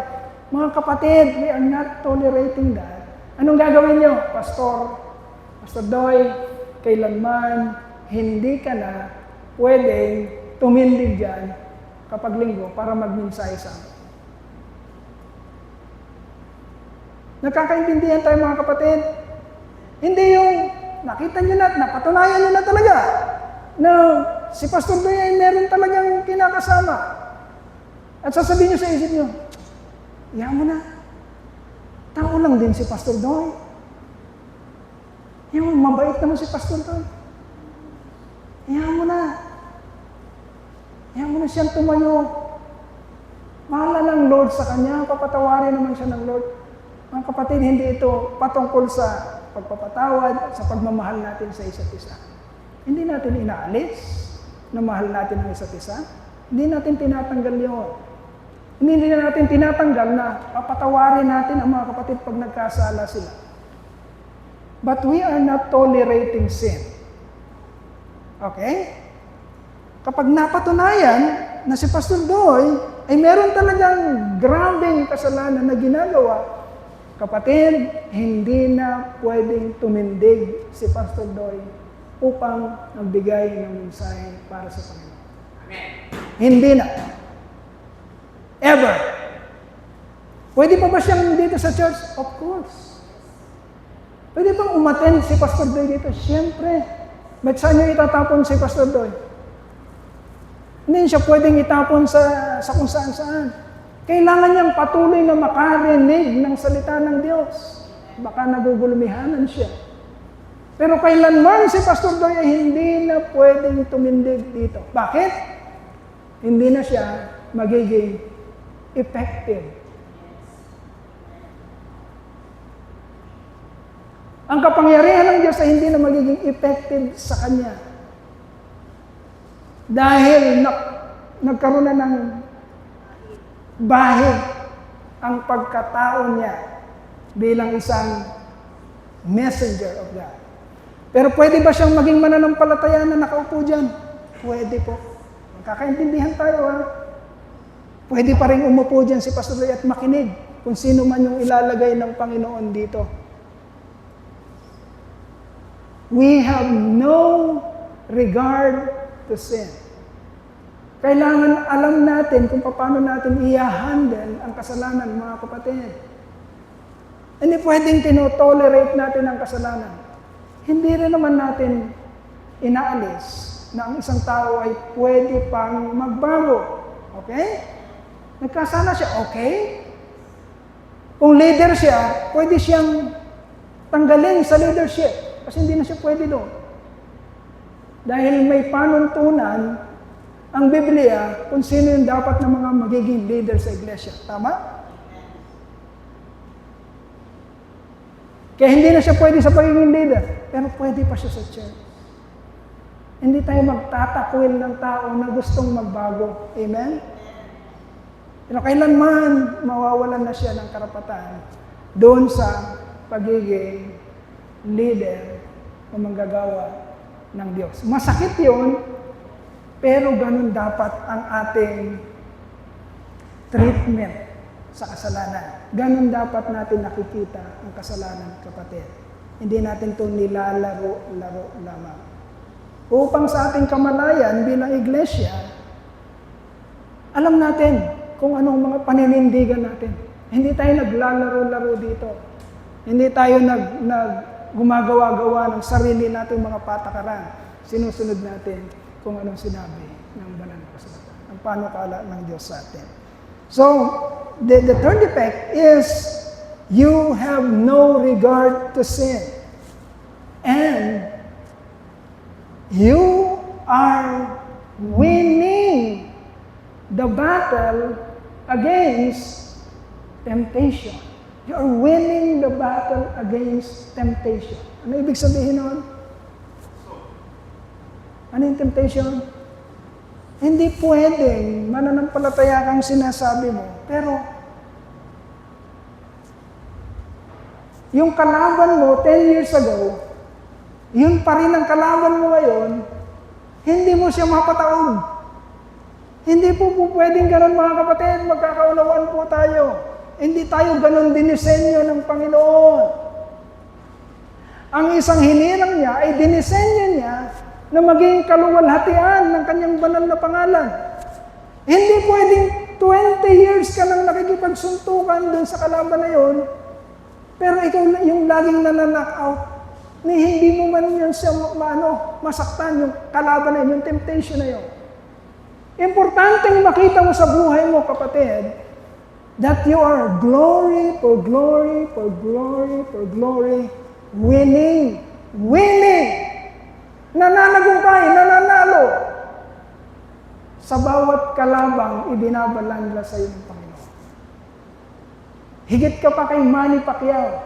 Mga kapatid, we are not tolerating that. Anong gagawin nyo? Pastor Doy, kailanman hindi ka na pwedeng tumindig dyan kapag linggo para magminsay sa amin. Nagkakaintindihan tayo mga kapatid. Hindi yung nakita nyo na, napatunayan nyo na talaga na si Pastor Doy ay meron talagang kinakasama. At sasabihin nyo sa isip nyo, iyan mo na. Tao lang din si Pastor Doy. Yung mabait naman si Pastor Doy. Iyan mo na siyang tumayo. Mahala ng Lord sa kanya, papatawarin naman siya ng Lord. Mga kapatid, hindi ito patungkol sa pagpapatawad, sa pagmamahal natin sa isa't isa. Hindi natin inaalis na mahal natin ang isa't isa. Hindi natin tinatanggal yun. Hindi natin tinatanggal na papatawarin natin ang mga kapatid pag nagkasala sila. But we are not tolerating sin. Okay? Kapag napatunayan na si Pastor Doy ay meron talagang grabeng kasalanan na ginagawa, kapatid, hindi na pwedeng tumindig si Pastor Doy upang magbigay ng mensahe para sa Panginoon. Amen. Hindi na. Ever. Pwede pa ba siyang dito sa church? Of course. Pwede bang umattend si Pastor Doy dito? Siyempre. Ba't saan niyo itatapon si Pastor Doy? Hindi siya pwedeng itapon sa kung saan-saan. Kailangan niyang patuloy na makarinig ng salita ng Diyos. Baka nagugulumihanan siya. Pero kailanman si Pastor Doy ay hindi na pwedeng tumindig dito. Bakit? Hindi na siya magiging effective. Ang kapangyarihan ng Diyos ay hindi na magiging effective sa Kanya. Dahil nagkaroon na ng bahid ang pagkatao niya bilang isang messenger of God. Pero pwede ba siyang maging mananampalataya na nakaupo dyan? Pwede po. Magkakaintindihan tayo ha. Pwede pa rin umupo dyan si Pastor Ray at makinig kung sino man yung ilalagay ng Panginoon dito. We have no regard to sin. Kailangan alam natin kung paano natin i-handle ang kasalanan, mga kapatid. Hindi pwedeng tinotolerate natin ang kasalanan. Hindi rin naman natin inaalis na ang isang tao ay pwede pang magbago. Okay? Nagkasala siya, okay? Kung leader siya, pwede siyang tanggalin sa leadership. Kasi hindi na siya pwede doon. Dahil may panuntunan ang Biblia kung sino yung dapat na mga magiging leader sa iglesia. Tama? Kaya hindi na siya pwede sa pagiging leader. Pero pwede pa siya sa church. Hindi tayo magtatakwil ng tao na gustong magbago. Amen? Pero kailanman mawawalan na siya ng karapatan doon sa pagiging leader o manggagawa ng Diyos. Masakit yun, pero ganun dapat ang ating treatment sa kasalanan. Ganun dapat natin nakikita ang kasalanan, kapatid. Hindi natin ito nilalaro-laro lamang. Upang sa ating kamalayan bilang iglesia, alam natin kung anong mga paninindigan natin. Hindi tayo naglalaro-laro dito. Hindi tayo gumagawa-gawa ng sarili nating mga patakaran. Sinusunod natin kung anong sinabi ng banal na kasulatan, ang panukala ng Diyos sa atin. So, the third effect is you have no regard to sin. And you are winning the battle against temptation. You are winning the battle against temptation. Ano ibig sabihin nun? Ano yung temptation? Hindi pwedeng mananampalataya kang sinasabi mo, pero yung kalaban mo 10 years ago, yun pa rin ang kalaban mo ngayon, hindi mo siya mapataog. Hindi po pwedeng ganun, mga kapatid, magkakaunawaan po tayo. Hindi tayo ganun dinisenyo ng Panginoon. Ang isang hinirang niya ay dinisenyo niya na maging kaluwalhatian ng kanyang banal na pangalan. Hindi pwedeng 20 years ka lang nakikipagsuntukan dun sa kalaban na yun, pero ikaw yung laging nananockout, ni hindi mo man yan siya masaktan yung kalaban na yun, yung temptation na yun. Importanteng makita mo sa buhay mo, kapatid, that you are glory for glory for glory for glory, winning, nananagumpay, nananalo sa bawat kalabang ibinabalandla sa iyo ng Panginoon. Higit ka pa kay Manny Pacquiao.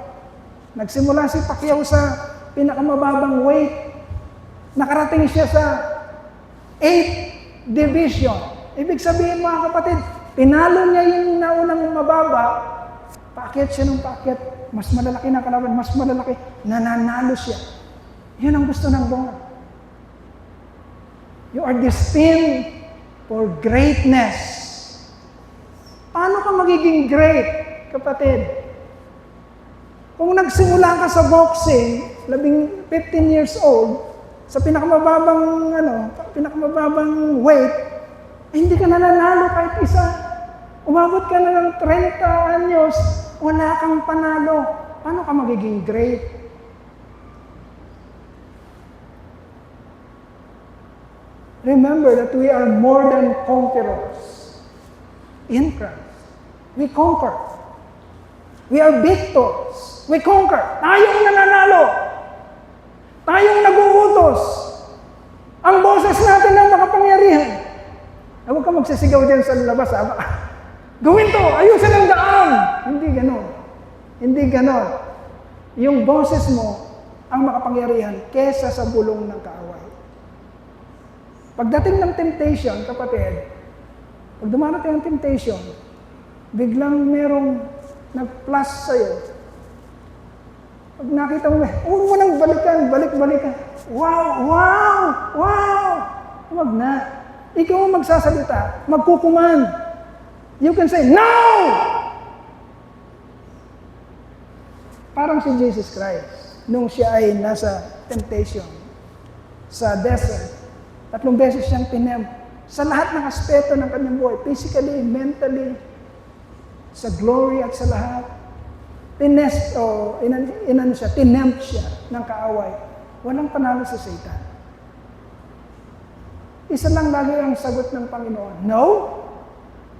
Nagsimula si Pacquiao sa pinakamababang weight. Nakarating siya sa 8th division. Ibig sabihin, mga kapatid, pinalo niya yung naunang mababa, paakyat siya ng paakyat, mas malalaki na kalaban, mas malalaki, nananalo siya. Yun ang gusto ng Lord. You are destined for greatness. Paano ka magiging great, kapatid? Kung nagsimula ka sa boxing, 15 years old, sa pinakamababang weight, hindi ka nananalo kahit isa. Umabot ka na ng 30 anyos, wala kang panalo. Paano ka magiging great? 1 Remember that we are more than conquerors in Christ. We conquer. We are victors. We conquer. Tayong nananalo. Tayong nag-uutos. Ang boses natin ang makapangyarihan. Huwag ka magsisigaw dyan sa labas. Gawin to! Ayusin ang daan! Hindi ganon. Hindi ganon. Yung boses mo ang makapangyarihan kesa sa bulong ng kaaway. Pagdating ng temptation, kapatid, pag dumarating ang temptation, biglang merong nag-plus sa'yo. Pag nakita mo, huwag mo nang balik-balikan. Wow! Wow! Wow! Huwag na. Ikaw ang magsasalita, magkukuman. You can say, no! Parang si Jesus Christ, nung siya ay nasa temptation, sa desert, 3 beses siyang tinempt sa lahat ng aspeto ng kanyang buhay, physically, mentally, sa glory at sa lahat. Tinempt siya ng kaaway. Walang panalo sa Satan. Isa lang lagi ang sagot ng Panginoon. No?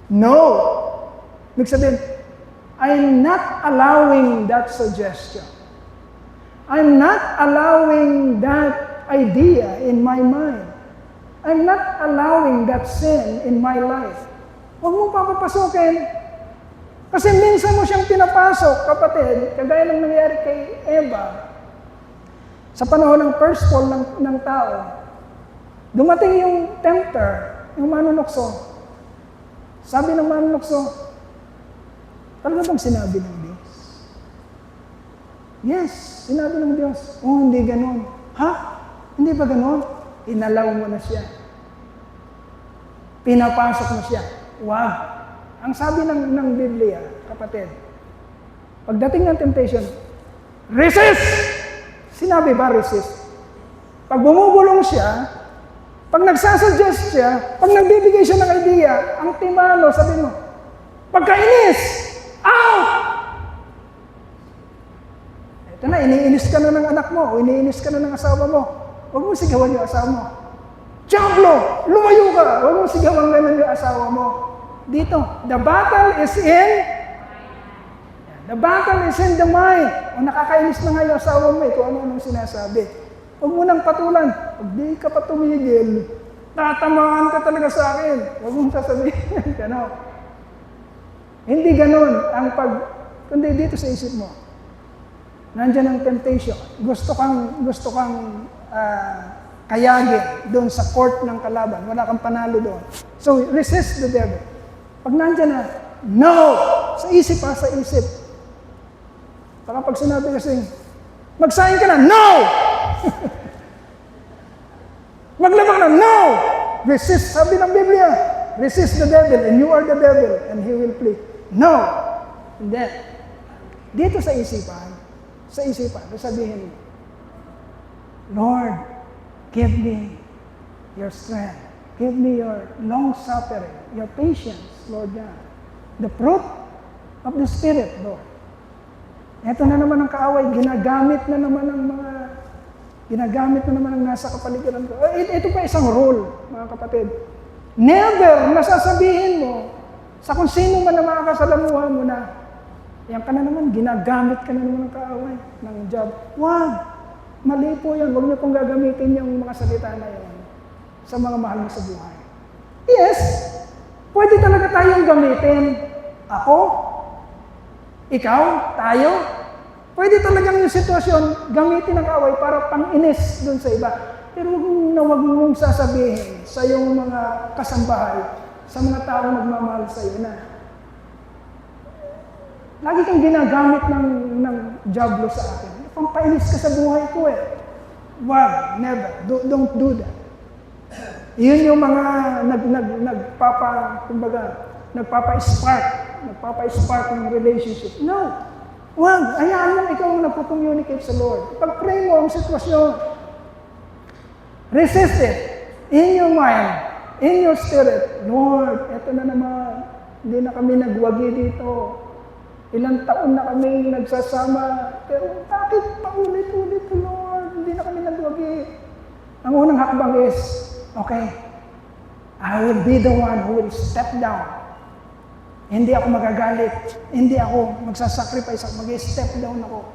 No! Ibig sabihin, I'm not allowing that suggestion. I'm not allowing that idea in my mind. I'm not allowing that sin in my life. Huwag mong papapasukin. Kasi minsan mo siyang pinapasok, kapatid, kagaya ng nangyari kay Eva. Sa panahon ng first fall ng tao, dumating yung tempter, yung manunukso. Sabi ng manunukso, talaga bang sinabi ng Diyos? Yes, sinabi ng Diyos. Oh, hindi ganon. Ha? Hindi ba ganon? Inalaw mo na siya. Pinapasok mo siya. Wag. Ang sabi ng Biblia, kapatid, pagdating ng temptation, resist! Sinabi ba resist? Pag bumubulong siya, pag nagsasuggest siya, pag nagbibigay siya ng idea, ang timano, sabi mo, pagkainis! Out! Ito na, iniinis ka na ng anak mo, o iniinis ka na ng asawa mo. Huwag mo sigawan yung asawa mo. Diablo! Lumayo ka! Huwag mo sigawan ganun yung asawa mo. Dito, the battle is in the mind. O nakakainis na nga yung asawa mo, kung ano-anong sinasabi. Huwag mo nang patulan. Pag di ka pa tumigil, tatamaan ka talaga sa akin. Huwag mong sasabihin. Ganon. Hindi ganon ang kundi dito sa isip mo. Nandiyan ang temptation. Gusto kang kayagin doon sa court ng kalaban. Wala kang panalo doon. So, resist the devil. Pag nandiyan na, no! Sa isip sa isip. Baka pag sinabi kasi, magsahin ka na, no! Maglabak na, no! Resist, sabi ng Biblia, resist the devil and you are the devil and he will flee. No! And then, dito sa isipan, sabihin mo, Lord, give me your strength. Give me your long-suffering, your patience, Lord God. The fruit of the Spirit, Lord. Ito na naman ang kaaway, ginagamit na naman ang nasa kapaligiran ko. Ito pa isang rule, mga kapatid. Never nasasabihin mo sa kung sino man na makakasalamuhan mo na, yan ka na naman, ginagamit ka na naman ng kaaway, ng job. Wag! Mali po yan. Huwag niyo pong gagamitin yung mga salita na yan sa mga mahal mo sa buhay. Yes, pwede talaga tayong gamitin. Ako, ikaw, tayo. Pwede talagang yung sitwasyon gamitin ng kaaway para pang-inis dun sa iba. Pero huwag mong sasabihin sa iyong mga kasambahay, sa mga taong nagmamahal sa iyo na lagi kang ginagamit ng jablo sa akin. Pampainis ka sa buhay ko eh. Wag, never. Don't do that. Yun yung mga nagpapa-spark ng relationship. No. Wag, hayaan mo ikaw ang nagpo-communicate sa Lord. Pag-pray mo ang sitwasyon. Resist it. In your mind, in your spirit. Lord, eto na naman. Hindi na kami nagwagi dito. Ilang taon na kami nagsasama. Pero bakit paulit-ulit, Lord? Hindi na kami nagwagi. Ang unang hakbang is, okay, I will be the one who will step down. Hindi ako magagalit. Hindi ako magsasacrifice. Mag-step down ako.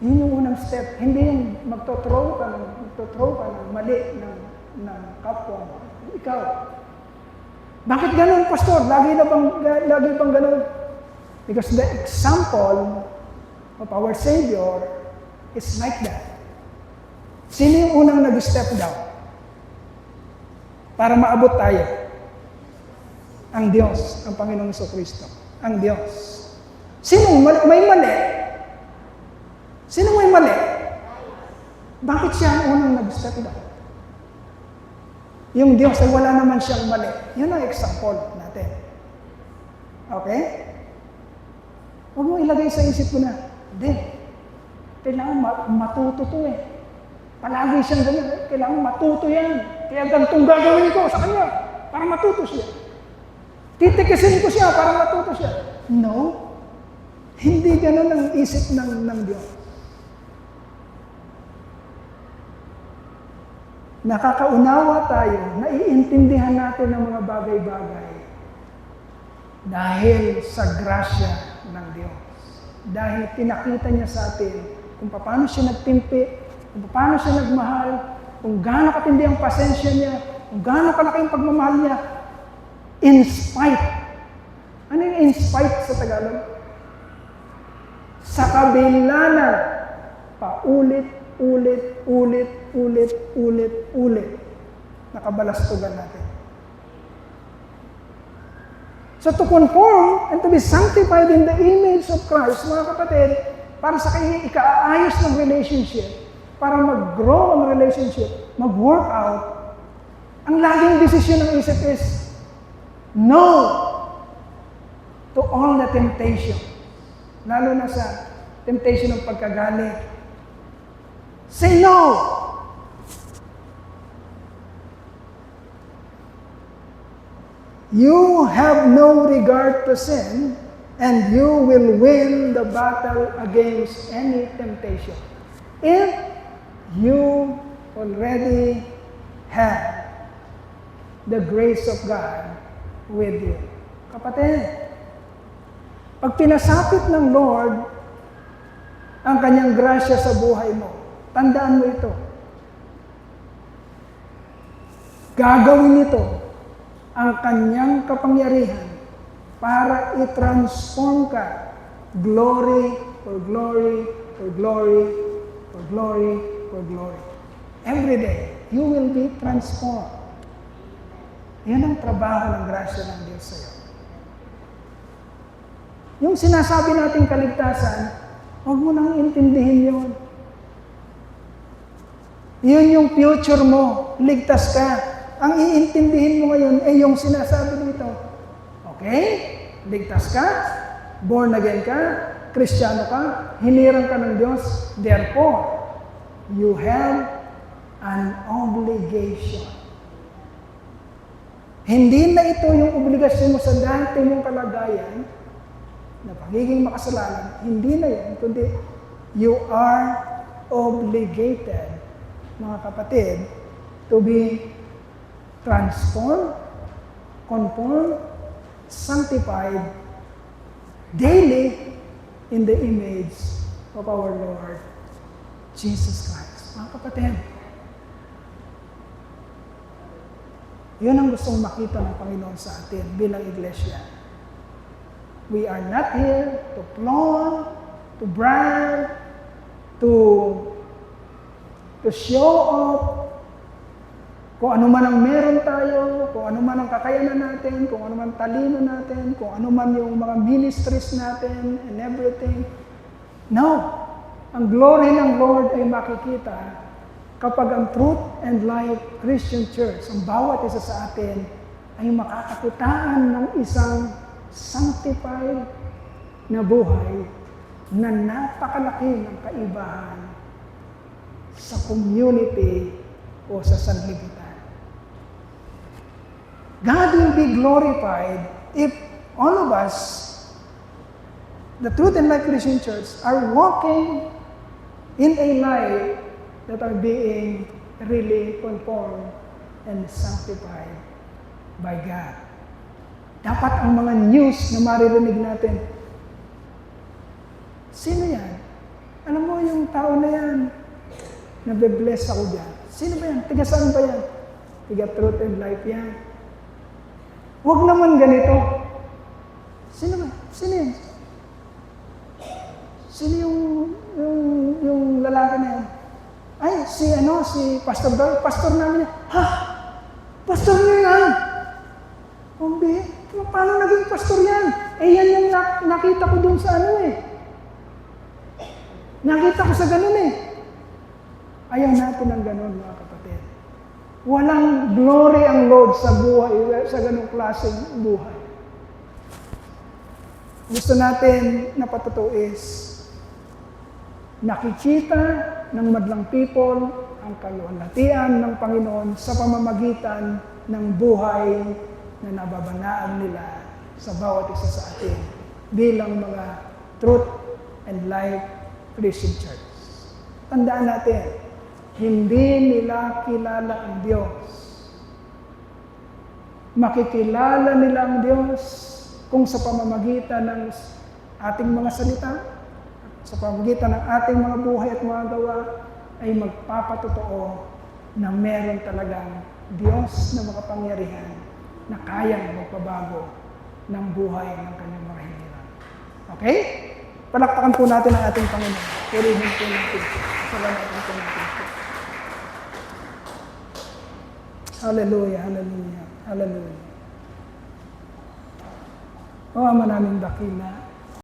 Yun yung unang step. Hindi yung magto-throw ka ng mali ng kapwa mo. Ikaw. Bakit ganun, Pastor? Lagi bang ganun? Because the example of our Savior is like that. Sino yung unang nag-step down? Para maabot tayo. Ang Diyos, ang Panginoong Jesucristo. Ang Diyos. Sinong may mali? Sinong may mali? Bakit siya ang unang nag-step down? Yung Diyos ay wala naman siyang mali. Yun ang example natin. Okay? Huwag mo ilagay sa isip mo na, hindi. Kailangan matuto to eh. Palagi siyang ganyan. Kailangan matuto yan. Kaya ganitong gagawin ko sa kanya para matuto siya. Titikisin ko siya para matuto siya. No. Hindi ganun ang isip ng Diyos. Nakakaunawa tayo, naiintindihan natin ang mga bagay-bagay dahil sa grasya ng Diyos. Dahil pinakita niya sa atin kung paano siya nagtimpi, kung paano siya nagmahal, kung gaano katindi ang pasensya niya, kung gaano kalaki ang pagmamahal niya, in spite. Ano yung in spite sa Tagalog? Sa kabila na paulit, ulit, nakabalastugan natin. So to conform and to be sanctified in the image of Christ, mga kapatid, para sa kanyang ikaayos ng relationship, para mag-grow ang relationship, mag-work out, ang laging desisyon ng isip is, no to all the temptation. Lalo na sa temptation ng pagkagalit. Say no! You have no regard to sin, and you will win the battle against any temptation. If you already have the grace of God with you. Kapatid, pag pinasapit ng Lord ang kanyang grasya sa buhay mo, tandaan mo ito. Gagawin nito ang kanyang kapangyarihan para i-transform ka glory for glory for glory for glory for glory. Every day, you will be transformed. Yan ang trabaho ng grasya ng Diyos sa iyo. Yung sinasabi nating kaligtasan, huwag mo nang intindihin yun. Yun yung future mo. Ligtas ka. Ang iintindihin mo ngayon ay yung sinasabi dito. Okay? Ligtas ka. Born again ka. Kristiyano ka. Hinirang ka ng Diyos. Therefore, you have an obligation. Hindi na ito yung obligasyon mo sa dati mong kalagayan na pagiging makasalanan. Hindi na yan. Kundi, you are obligated, mga kapatid, to be transformed, conformed, sanctified daily in the image of our Lord Jesus Christ. Mga kapatid, yun ang gustong makita ng Panginoon sa atin bilang iglesia. We are not here to flaunt, to brag, to show off kung ano man ang meron tayo, kung ano man ang kakayanan natin, kung ano man talino natin, kung ano man yung mga ministries natin and everything. No. Ang glory ng Lord ay makikita kapag ang Truth and Life Christian Church, ang bawat isa sa atin, ay makakakitaan ng isang sanctified na buhay na napakalaki ng kaibahan sa community o sa sanlibutan. God will be glorified if all of us, the Truth and Life Christian Church, are walking in a life that are being really conformed and sanctified by God. Dapat ang mga news na maririnig natin, sino yan? Alam mo yung tao na yan, nabe-bless ako dyan. Sino ba yan? Tiga saan ba yan? Tiga Truth and Life yan. Huwag naman ganito. Sino ba? Sino yan? Sino yung lalaki na yan? Ay, si Pastor Doyle, pastor namin yan. Ha? Pastor niyo yan? Kumbi, paano naging pastor yan? Yan yung nakita ko dun sa Nakita ko sa ganun Ayaw natin ng ganun, mga kapatid. Walang glory ang Lord sa buhay, sa ganung klaseng buhay. Gusto natin na patutuis, nakikita ng madlang people ang kaluwalhatian ng Panginoon sa pamamagitan ng buhay na nababanaan nila sa bawat isa sa atin bilang mga Truth and Life Christian Church. Tandaan natin, hindi nila kilala ang Diyos. Makikilala nila ang Diyos kung sa pamamagitan ng ating mga salita, sa pamamagitan ng ating mga buhay at mga gawa, ay magpapatotoo na meron talagang Diyos na makapangyarihan na kayang magpabago ng buhay ng kanyang mga hiniran. Okay? Palakpakan po natin ang ating Panginoon. Purihin po natin. Salamatan po natin. Hallelujah, hallelujah, hallelujah. O Ama naming dakila,